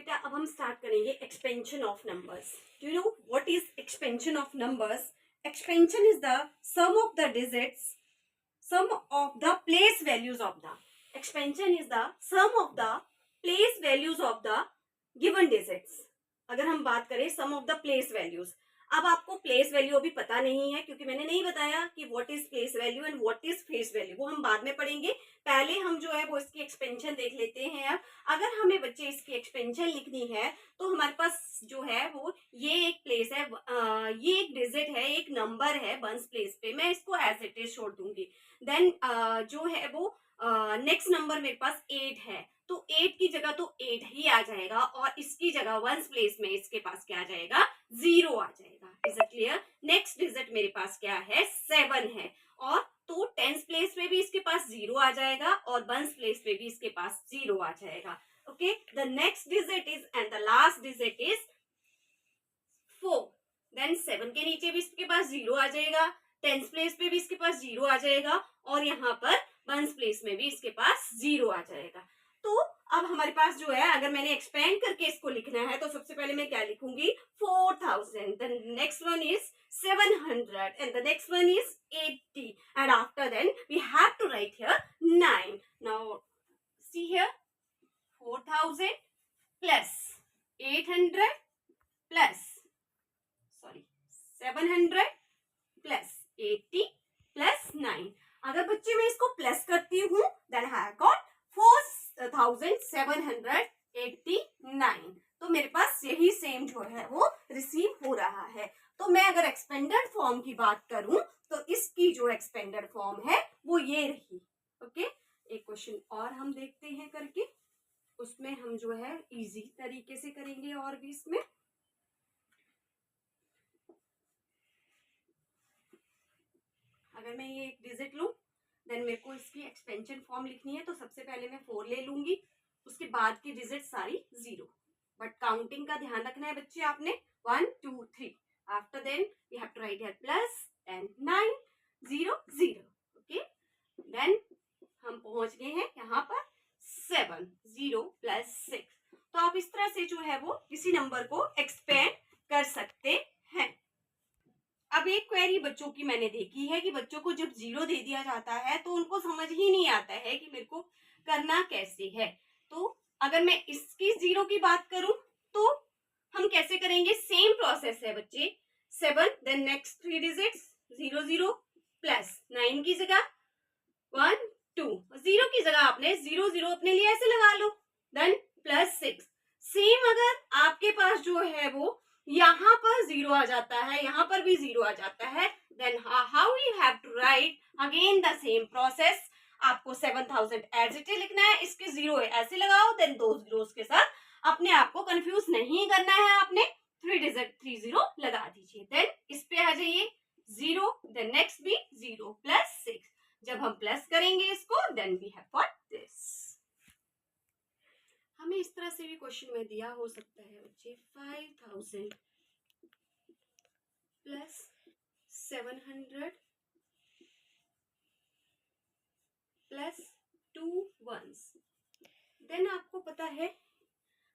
बेटा अब हम स्टार्ट करेंगे expansion of numbers. Do you know what is expansion of numbers? Expansion is the sum of the digits, sum of the place values of the expansion is the sum of the place values of the given digits. अगर हम बात करें sum of the place values, अब आपको place value अभी पता नहीं है क्योंकि मैंने नहीं बताया कि what is place value and what is face value, वो हम बाद में पढ़ेंगे. पहले हम जो है वो इसकी एक्सपेंशन देख लेते हैं. अब अगर हमें बच्चे इसकी एक्सपेंशन लिखनी है तो हमारे पास जो है वो ये एक प्लेस है, ये एक डिजिट है, एक नंबर है बंस प्लेस पे, मैं इसको एज इट इज छोड़ दूंगी. देन जो है वो नेक्स्ट नंबर मेरे पास 8 है, तो 8 की जगह तो 8 ही आ जाएगा और इसकी जगह वंस प्लेस में इसके पास क्या आ जाएगा, 0 आ जाएगा. Is it clear? Next digit मेरे पास क्या है, 7 है, और तो टेंस प्लेस में भी इसके पास 0 आ जाएगा और वंस प्लेस में भी इसके पास 0 आ जाएगा. Okay, the next digit is and the last digit is 4. Then 7 के नीचे भी इसके पास 0 आ जाएगा, टेंस प्लेस पे भी इसके पास 0 आ जाएगा और यहाँ पर वंस प्लेस में भी इसके पास 0 आ जाएगा. तो अब हमारे पास जो है, अगर मैंने एक्सपेंड करके इसको लिखना है तो सबसे पहले मैं क्या लिखूंगी, 4000, the next one is 700 and the next one is 80 and after then we have to write here 9. Now see here 4000 plus 800 plus 700 plus 80 plus 9. अगर बच्चे मैं इसको प्लस करती हूँ देन आई गॉट 4789. तो मेरे पास यही सेम जो है वो रिसीव हो रहा है. तो मैं अगर एक्सपेंडेड फॉर्म की बात करूं तो इसकी जो एक्सपेंडेड फॉर्म है वो ये रही. ओके, एक क्वेश्चन और हम देखते हैं करके, उसमें हम जो है इजी तरीके से करेंगे. और भी इसमें अगर मैं ये एक डिजिट लूं देन मेरे को इसकी एक्सपेंशन फॉर्म लिखनी है तो सबसे पहले मैं 4 ले लूंगी, उसके बाद की डिजिट सारी 0. बट काउंटिंग का ध्यान रखना है बच्चे आपने, 1 2 3. After then we have to write here plus and 9 0 0. Okay, then हम पहुंच गए हैं यहाँ पर 7 0 प्लस 6. तो आप इस तरह से जो है वो किसी नंबर को एक्सपेंड कर सकते हैं. अब एक क्वेरी बच्चों की मैंने देखी है कि बच्चों को जब 0 दे दिया जाता है तो उनको समझ ही नहीं आता है कि मेरे को करना कैसे है. तो अगर मैं इसकी 0 की बात करूं तो हम कैसे करेंगे, सेम प्रोसेस है बच्चे. 7 देन नेक्स्ट 3 डिजिट्स 0 0 प्लस 9 की जगह 1 2, 0 की जगह आपने 0 0 अपने लिए ऐसे लगा लो, देन प्लस 6. सेम अगर आपके पास जो है वो यहाँ पर 0 आ जाता है, यहाँ पर भी 0 आ जाता है, then how you have to write again the same process. आपको 7000 एज इट इज लिखना है, इसके 0 ऐसे लगाओ, देन 2 जीरोस के साथ अपने आप को कंफ्यूज नहीं करना है, आपने 3 डिजिट 3 0 लगा दीजिए. देन इस पे आ जाइए 0, देन नेक्स्ट भी 0 प्लस 6. जब हम प्लस करेंगे इसको then we have got this. हमें इस तरह से भी क्वेश्चन में दिया हो सकता है बच्चे, 5000 प्लस 700 प्लस 2 1s. देन आपको पता है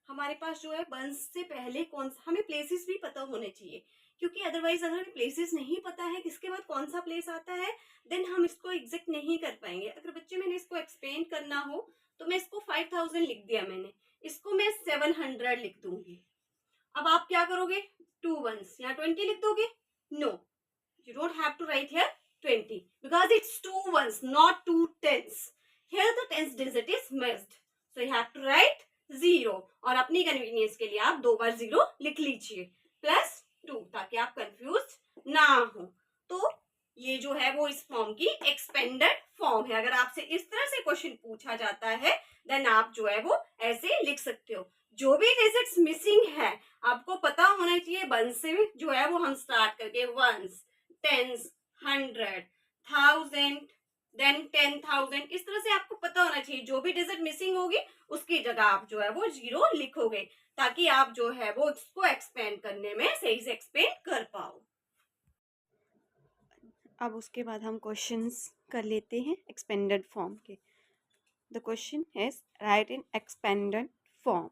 हमारे पास जो है वंस से पहले कौन सा, हमें प्लेसेस भी पता होने चाहिए क्योंकि अदरवाइज अगर हमें प्लेसेस नहीं पता है किसके बाद कौन सा प्लेस आता है देन हम इसको एग्जैक्ट नहीं कर पाएंगे. अगर बच्चे मैंने इसको एक्सप्लेन करना हो तो मैं इसको 5000 लिख दिया मैंने, इसको मैं 700 लिख दूंगी. अब आप क्या करोगे, 2 1s यहाँ 20 लिख दोगे. No, you don't have to write here 20 because it's 2 1s not 2 10s. Here the 10th digit is missed, so you have to write 0 और अपनी कन्वीनियंस के लिए आप 2 बार 0 लिख लीजिए प्लस 2 ताकि आप कंफ्यूज ना हो. तो ये जो है वो इस फॉर्म की एक्सपेंडेड फॉर्म है. अगर आपसे इस तरह से क्वेश्चन पूछा जाता है देन आप जो है वो ऐसे लिख सकते हो. जो भी डिजिट्स मिसिंग है आपको पता होना चाहिए, वन से जो है वो हम स्टार्ट करके वंस, टेंस, 100, 1000, देन 10,000, इस तरह से आपको पता होना चाहिए. जो भी डिजिट मिसिंग होगी उसकी जगह आप जो है वो 0 लिखोगे ताकि आप जो है वो इसको एक्सपेंड करने में सही से एक्सपेंड कर पाओ. अब उसके बाद हम क्वेश्चंस कर लेते हैं एक्सपेंडेड फॉर्म के. द क्वेश्चन है राइट इन एक्सपेंडेड फॉर्म.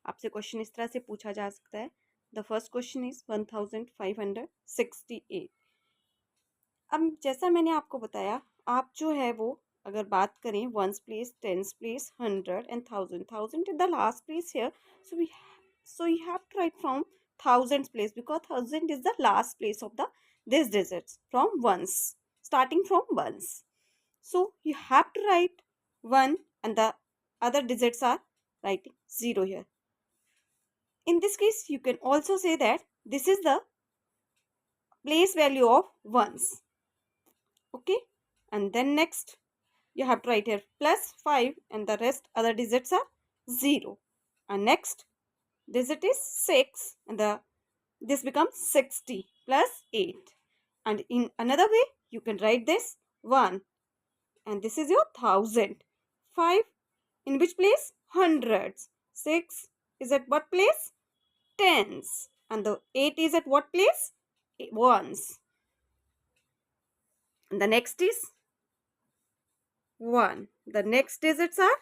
आपसे क्वेश्चन इस तरह से पूछा जा सकता है। The first question is 1568। अब जैसा मैंने आपको बताया, आप जो है वो अगर बात करें ones place, tens place, 100 and 1000, 1000 is the last place here, so you have to write from thousands place because 1000 is the last place of the this digits from ones, starting from ones. So you have to write 1 and the other digits are writing 0 here. In this case, you can also say that this is the place value of ones. Okay, and then next you have to write here plus 5 and the rest other digits are 0. And next digit is 6 and this becomes 60 plus 8. And in another way you can write this 1 and this is your 1000. 5 in which place? Hundreds. 6 is at what place? Tens. And the 8 is at what place? Ones. And the next is 1. The next digits are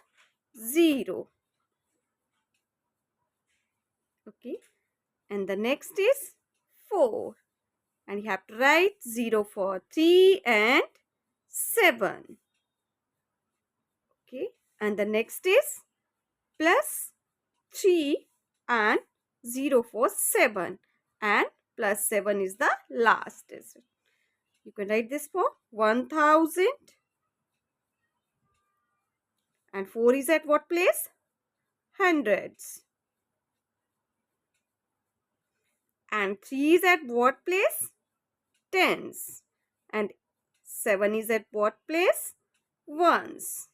0. Okay. And the next is 4. And you have to write 0 for 3 and 7. Okay. And the next is plus 3 and 0 for 7. And plus 7 is the last digit. You can write this for 1000. And 4 is at what place? Hundreds. And 3 is at what place? Tens. And 7 is at what place? Ones.